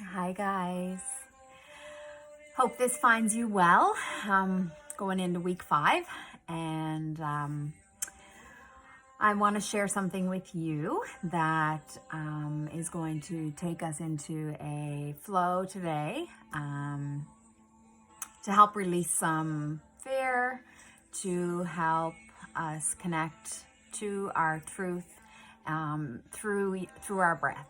Hi guys. Hope this finds you well. Going into week 5, and I want to share something with you that is going to take us into a flow today to help release some fear, to help us connect to our truth through our breath.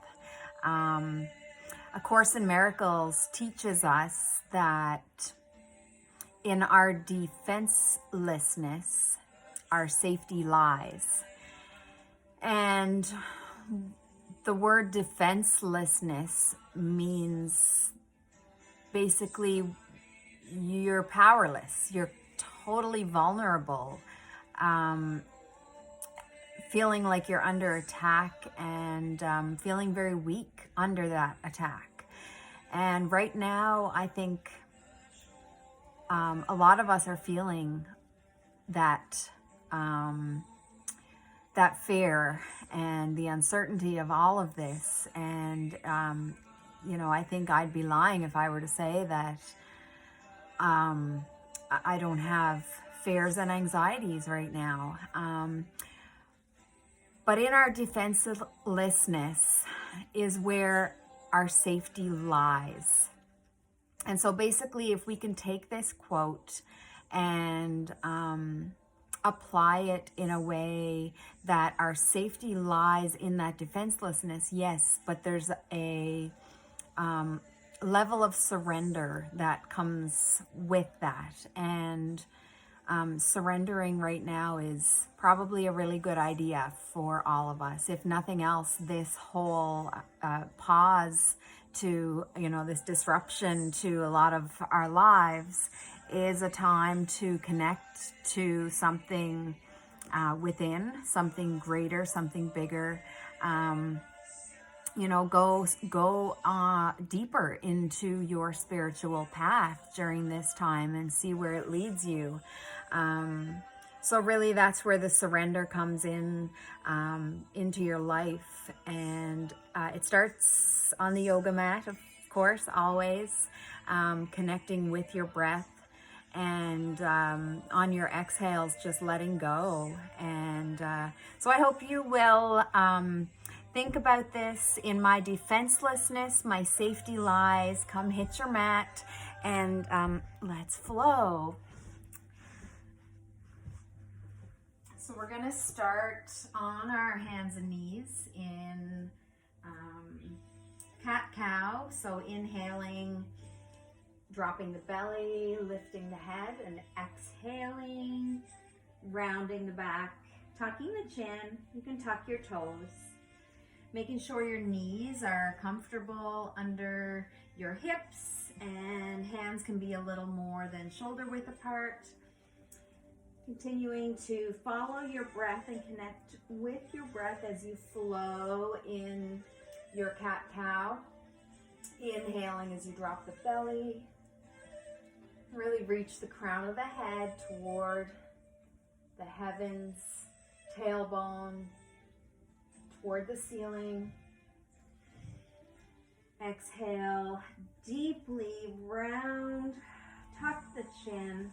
A Course in Miracles teaches us that in our defenselessness, our safety lies. And the word defenselessness means basically you're powerless, you're totally vulnerable, feeling like you're under attack and feeling very weak under that attack. And right now, I think a lot of us are feeling that that fear and the uncertainty of all of this. And I think I'd be lying if I were to say that I don't have fears and anxieties right now. But in our defenselessness is where our safety lies. And so basically, if we can take this quote and apply it in a way that our safety lies in that defenselessness, yes, but there's a level of surrender that comes with that. And surrendering right now is probably a really good idea for all of us. If nothing else, this whole pause to, this disruption to a lot of our lives is a time to connect to something within, something greater, something bigger. Go deeper into your spiritual path during this time and see where it leads you. So really that's where the surrender comes in into your life. And it starts on the yoga mat, of course, always connecting with your breath. And on your exhales, just letting go. And so I hope you will think about this. In my defenselessness, my safety lies. Come hit your mat and let's flow. So we're going to start on our hands and knees in cat-cow. So inhaling, dropping the belly, lifting the head, and exhaling, rounding the back, tucking the chin. You can tuck your toes. Making sure your knees are comfortable under your hips and hands can be a little more than shoulder width apart. Continuing to follow your breath and connect with your breath as you flow in your cat-cow. Inhaling as you drop the belly. Really reach the crown of the head toward the heavens, tailbone, toward the ceiling. Exhale, deeply round, tuck the chin.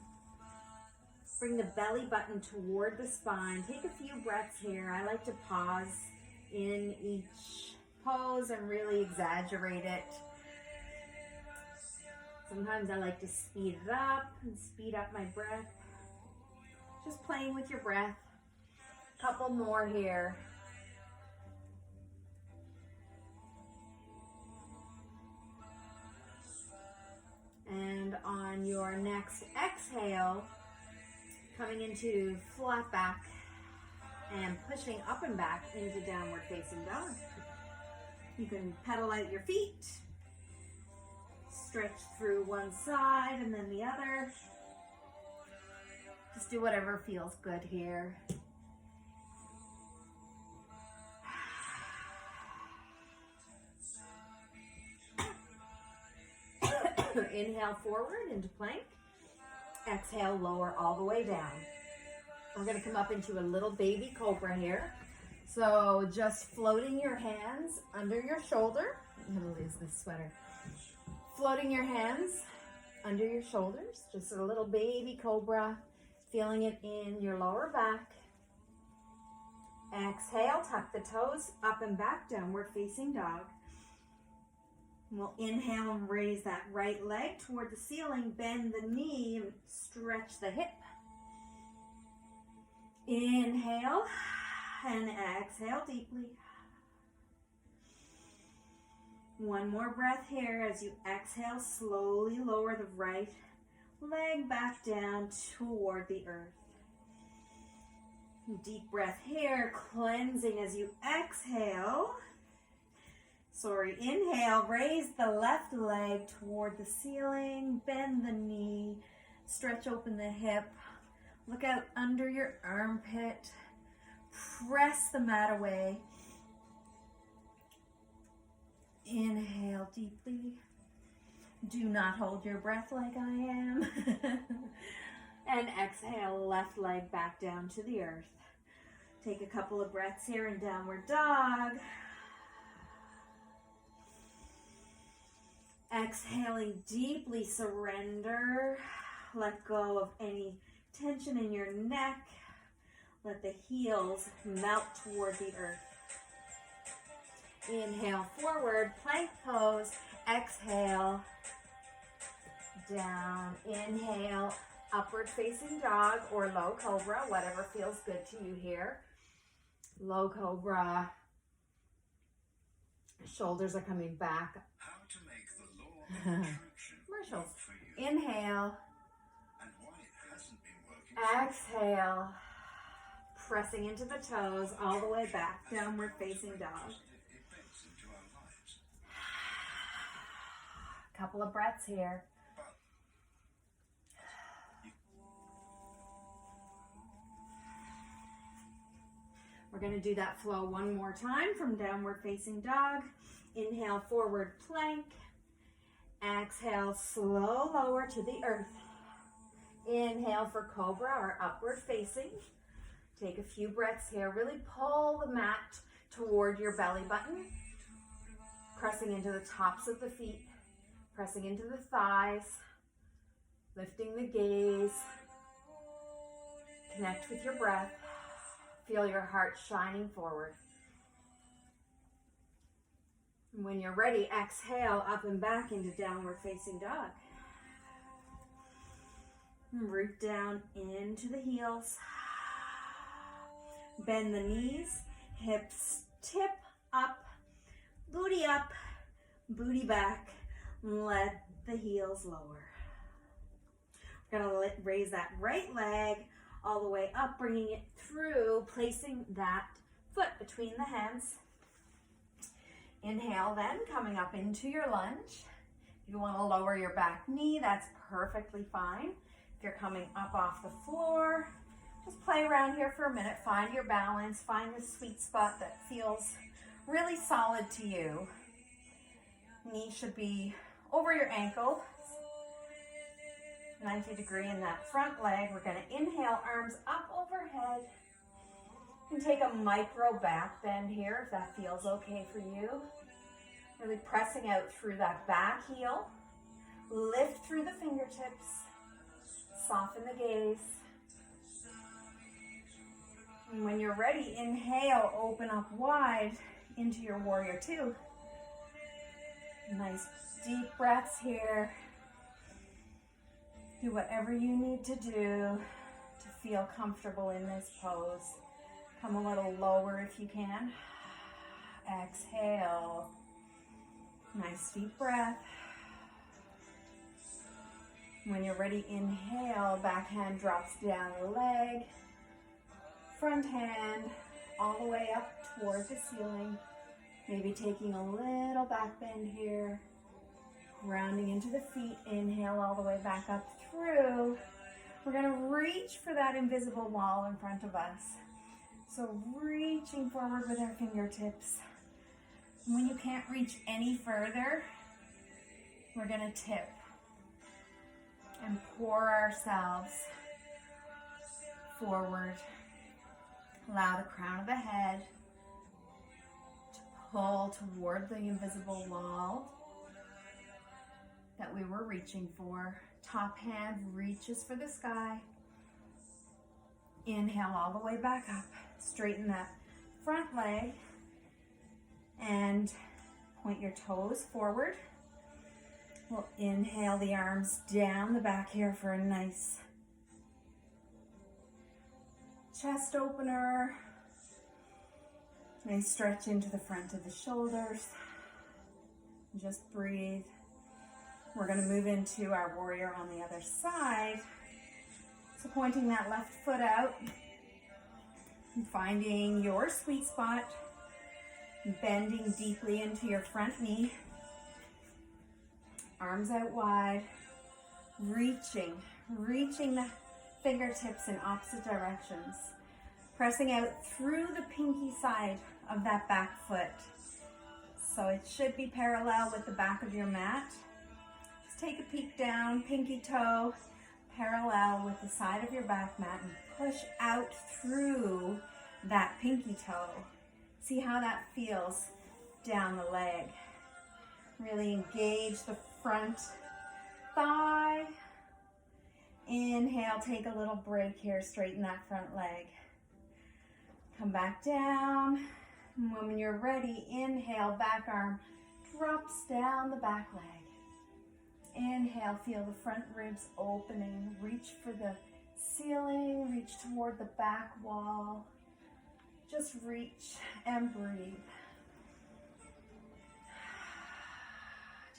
Bring the belly button toward the spine. Take a few breaths here. I like to pause in each pose and really exaggerate it. Sometimes I like to speed it up and speed up my breath. Just playing with your breath. A couple more here. And on your next exhale, coming into flat back and pushing up and back into downward facing dog. You can pedal out your feet, stretch through one side and then the other. Just do whatever feels good here. Inhale forward into plank. Exhale, lower all the way down. We're going to come up into a little baby cobra here. So just floating your hands under your shoulder. I'm gonna lose this sweater. Floating your hands under your shoulders, just a little baby cobra, feeling it in your lower back. Exhale, tuck the toes up and back, downward facing dog. We'll inhale and raise that right leg toward the ceiling, bend the knee and stretch the hip. Inhale and exhale deeply. One more breath here. As you exhale, slowly lower the right leg back down toward the earth. Deep breath here, cleansing as you exhale. Inhale, raise the left leg toward the ceiling, bend the knee, stretch open the hip, look out under your armpit, press the mat away. Inhale deeply. Do not hold your breath like I am. And exhale, left leg back down to the earth. Take a couple of breaths here in downward dog. Exhaling deeply, surrender. Let go of any tension in your neck. Let the heels melt toward the earth. Inhale, forward, plank pose. Exhale, down. Inhale, upward facing dog or low cobra, whatever feels good to you here. Low cobra. Shoulders are coming back. How to make the law of attraction Commercials. work for you, Inhale. and why it hasn't been working. Exhale. Pressing into the toes all the way back. Downward facing dog. Positive effects into our lives. Couple of breaths here. We're going to do that flow one more time from downward facing dog. Inhale, forward plank. Exhale, slow lower to the earth. Inhale for cobra or upward facing. Take a few breaths here. Really pull the mat toward your belly button. Pressing into the tops of the feet. Pressing into the thighs. Lifting the gaze. Connect with your breath. Feel your heart shining forward. And when you're ready, exhale up and back into downward facing dog. And root down into the heels. Bend the knees, hips tip up, booty back. Let the heels lower. We're gonna raise that right leg all the way up, bringing it through, placing that foot between the hands. Inhale then, coming up into your lunge. If you want to lower your back knee, that's perfectly fine. If you're coming up off the floor, just play around here for a minute. Find your balance, find the sweet spot that feels really solid to you. Knee should be over your ankle. 90 degree in that front leg. We're going to inhale, arms up overhead. You can take a micro back bend here if that feels okay for you. Really pressing out through that back heel. Lift through the fingertips. Soften the gaze. And when you're ready, inhale, open up wide into your warrior two. Nice deep breaths here. Do whatever you need to do to feel comfortable in this pose. Come a little lower if you can. Exhale. Nice deep breath. When you're ready, inhale, back hand drops down the leg. Front hand all the way up toward the ceiling. Maybe taking a little back bend here. Rounding into the feet, inhale all the way back up through. We're going to reach for that invisible wall in front of us. So reaching forward with our fingertips. And when you can't reach any further, we're going to tip and pour ourselves forward. Allow the crown of the head to pull toward the invisible wall that we were reaching for. Top hand reaches for the sky. Inhale all the way back up. Straighten that front leg and point your toes forward. We'll inhale the arms down the back here for a nice chest opener. Nice stretch into the front of the shoulders. Just breathe. We're going to move into our warrior on the other side. So pointing that left foot out and finding your sweet spot, bending deeply into your front knee. Arms out wide, reaching the fingertips in opposite directions. Pressing out through the pinky side of that back foot. So it should be parallel with the back of your mat. Just take a peek down, pinky toe, parallel with the side of your back mat, and push out through that pinky toe. See how that feels down the leg. Really engage the front thigh. Inhale, take a little break here, straighten that front leg. Come back down. And when you're ready, inhale, back arm drops down the back leg. Inhale, feel the front ribs opening. Reach for the ceiling, reach toward the back wall. Just reach and breathe.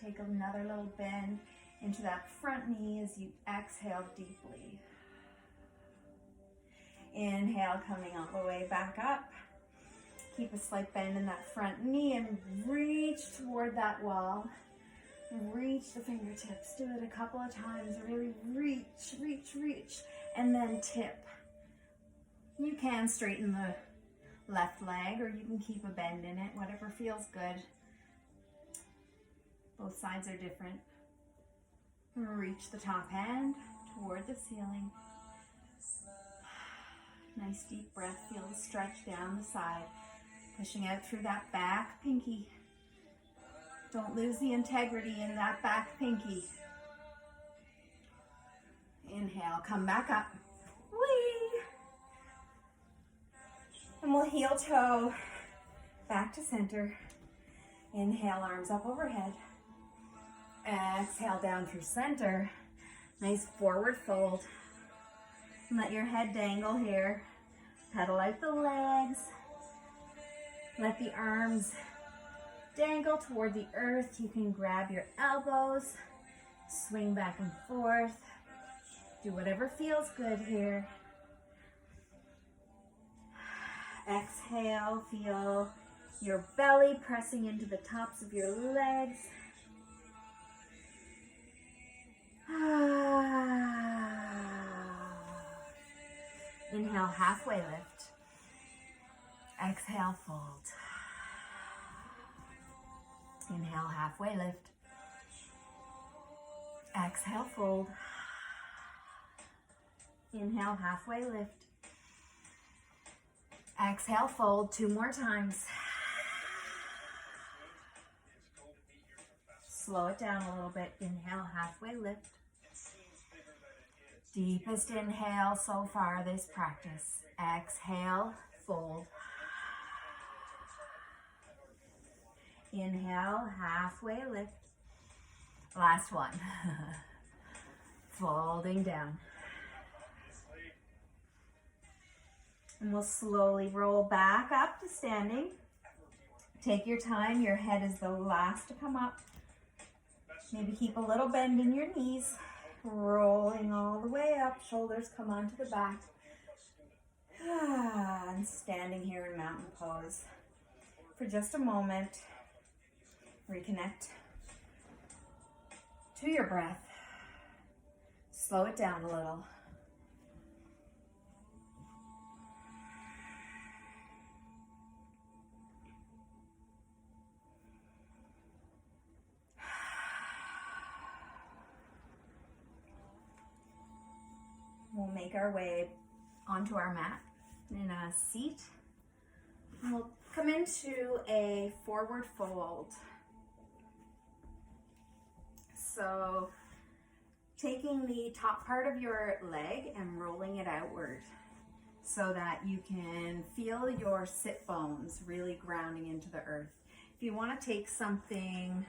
Take another little bend into that front knee as you exhale deeply. Inhale, coming all the way back up. Keep a slight bend in that front knee and reach toward that wall. Reach the fingertips. Do it a couple of times. Really reach, reach, reach, and then tip. You can straighten the left leg or you can keep a bend in it, whatever feels good. Both sides are different. Reach the top hand toward the ceiling. Nice deep breath. Feel the stretch down the side. Pushing out through that back pinky. Don't lose the integrity in that back pinky. Inhale, come back up. Whee! And we'll heel toe back to center. Inhale, arms up overhead. Exhale down through center. Nice forward fold. And let your head dangle here. Pedal out the legs. Let the arms dangle toward the earth. You can grab your elbows. Swing back and forth. Do whatever feels good here. Exhale, feel your belly pressing into the tops of your legs. Inhale, halfway lift. Exhale, fold. Inhale, halfway lift. Exhale, fold. Inhale, halfway lift. Exhale, fold. 2 more times. Slow it down a little bit. Inhale, halfway lift. Deepest inhale so far this practice. Exhale, fold. Inhale, halfway lift. Last one. Folding down. And we'll slowly roll back up to standing. Take your time. Your head is the last to come up. Maybe keep a little bend in your knees. Rolling all the way up. Shoulders come onto the back. And standing here in mountain pose for just a moment. Reconnect to your breath. Slow it down a little. We'll make our way onto our mat in a seat. And we'll come into a forward fold. So taking the top part of your leg and rolling it outward so that you can feel your sit bones really grounding into the earth. If you want to take something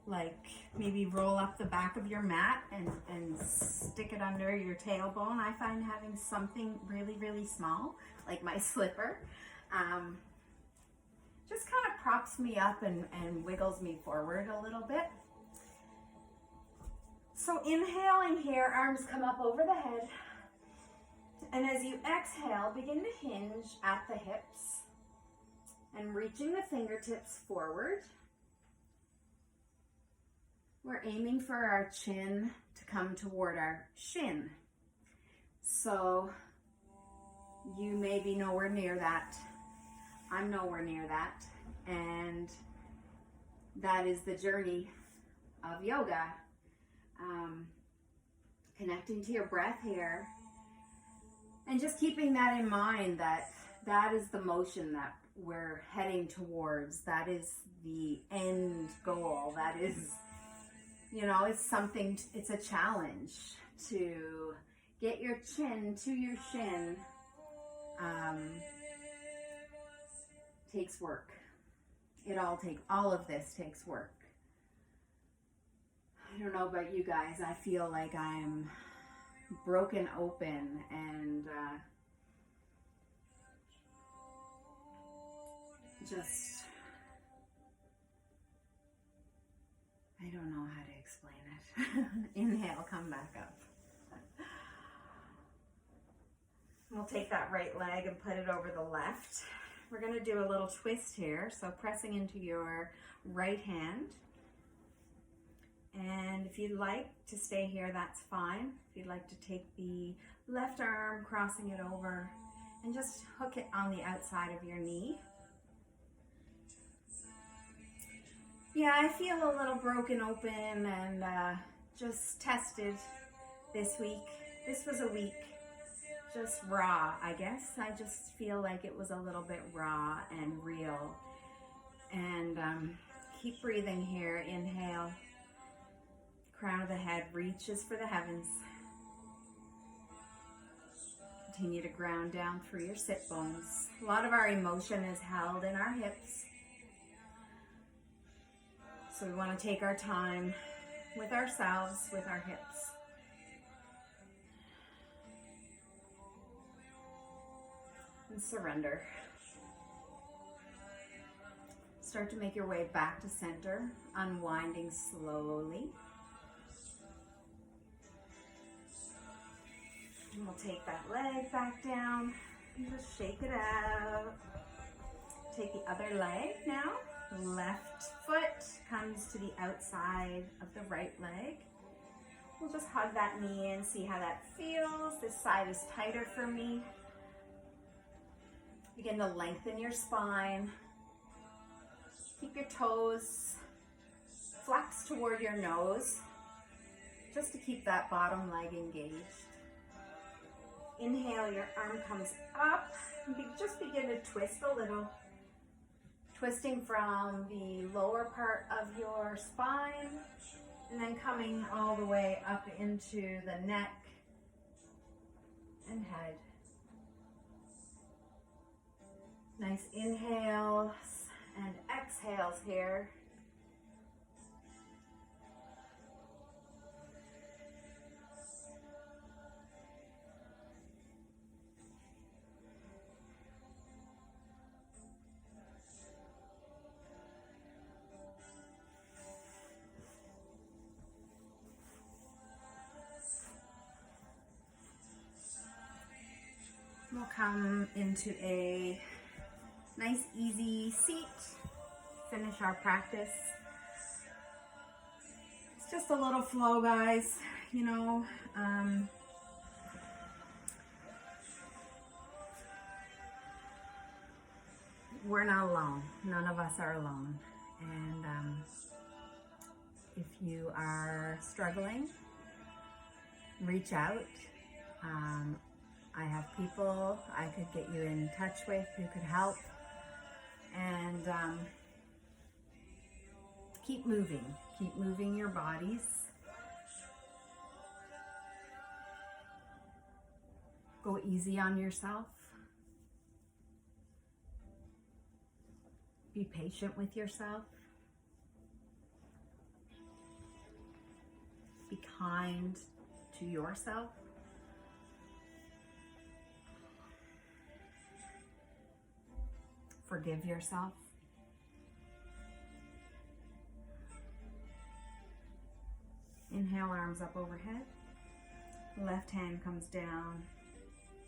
like maybe roll up the back of your mat and stick it under your tailbone. I find having something really, really small, like my slipper, just kind of props me up and wiggles me forward a little bit. So inhaling here, arms come up over the head. And as you exhale, begin to hinge at the hips and reaching the fingertips forward. We're aiming for our chin to come toward our shin. So you may be nowhere near that. I'm nowhere near that. And that is the journey of yoga. Connecting to your breath here. And just keeping that in mind, that is the motion that we're heading towards. That is the end goal. That is, you know, it's something, it's a challenge to get your chin to your shin. Takes work. All of this takes work. I don't know about you guys, I feel like I'm broken open and just, I don't know how to explain it. Inhale, come back up. We'll take that right leg and put it over the left. We're going to do a little twist here, so pressing into your right hand. And if you'd like to stay here, that's fine. If you'd like to take the left arm, crossing it over, and just hook it on the outside of your knee. Yeah, I feel a little broken open and just tested this week. This was a week just raw, I guess. I just feel like it was a little bit raw and real. And keep breathing here. Inhale. Crown of the head reaches for the heavens. Continue to ground down through your sit bones. A lot of our emotion is held in our hips. So we want to take our time with ourselves, with our hips. And surrender. Start to make your way back to center, unwinding slowly. And we'll take that leg back down and just shake it out. Take the other leg now. Left foot comes to the outside of the right leg. We'll just hug that knee and see how that feels. This side is tighter for me. Begin to lengthen your spine. Keep your toes flex toward your nose, just to keep that bottom leg engaged. Inhale, your arm comes up. Just begin to twist a little. Twisting from the lower part of your spine and then coming all the way up into the neck and head. Nice inhales and exhales here. We'll come into a nice easy seat, finish our practice. It's just a little flow, guys, you know. We're not alone. None of us are alone. And if you are struggling, reach out. I have people I could get you in touch with who could help. And keep moving your bodies. Go easy on yourself. Be patient with yourself. Be kind to yourself. Forgive yourself. Inhale, arms up overhead. Left hand comes down,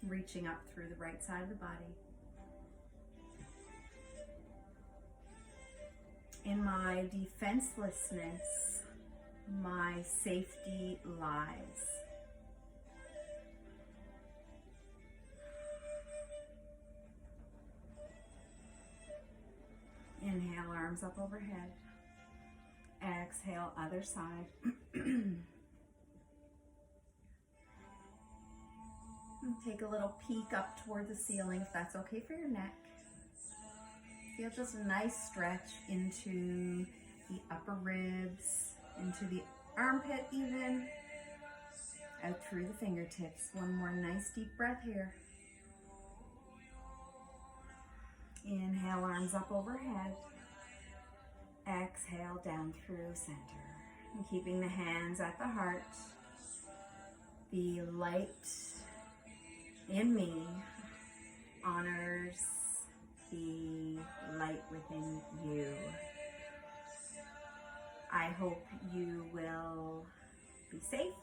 reaching up through the right side of the body. In my defenselessness, my safety lies. Inhale, arms up overhead. Exhale, other side. Take a little peek up toward the ceiling if that's okay for your neck. Feel just a nice stretch into the upper ribs, into the armpit even, out through the fingertips. One more nice deep breath here. Inhale, arms up overhead. Exhale, down through center. And keeping the hands at the heart. The light in me honors the light within you. I hope you will be safe.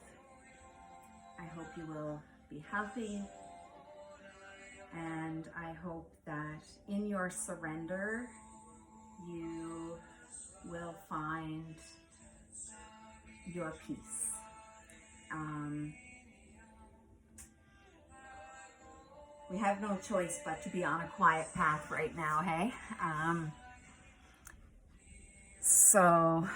I hope you will be healthy. And I hope that in your surrender, you will find your peace. We have no choice but to be on a quiet path right now, hey? So,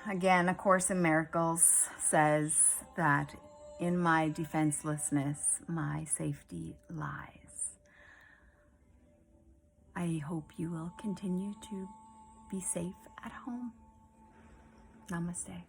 again, A Course in Miracles says that in my defenselessness, my safety lies. I hope you will continue to be safe at home. Namaste.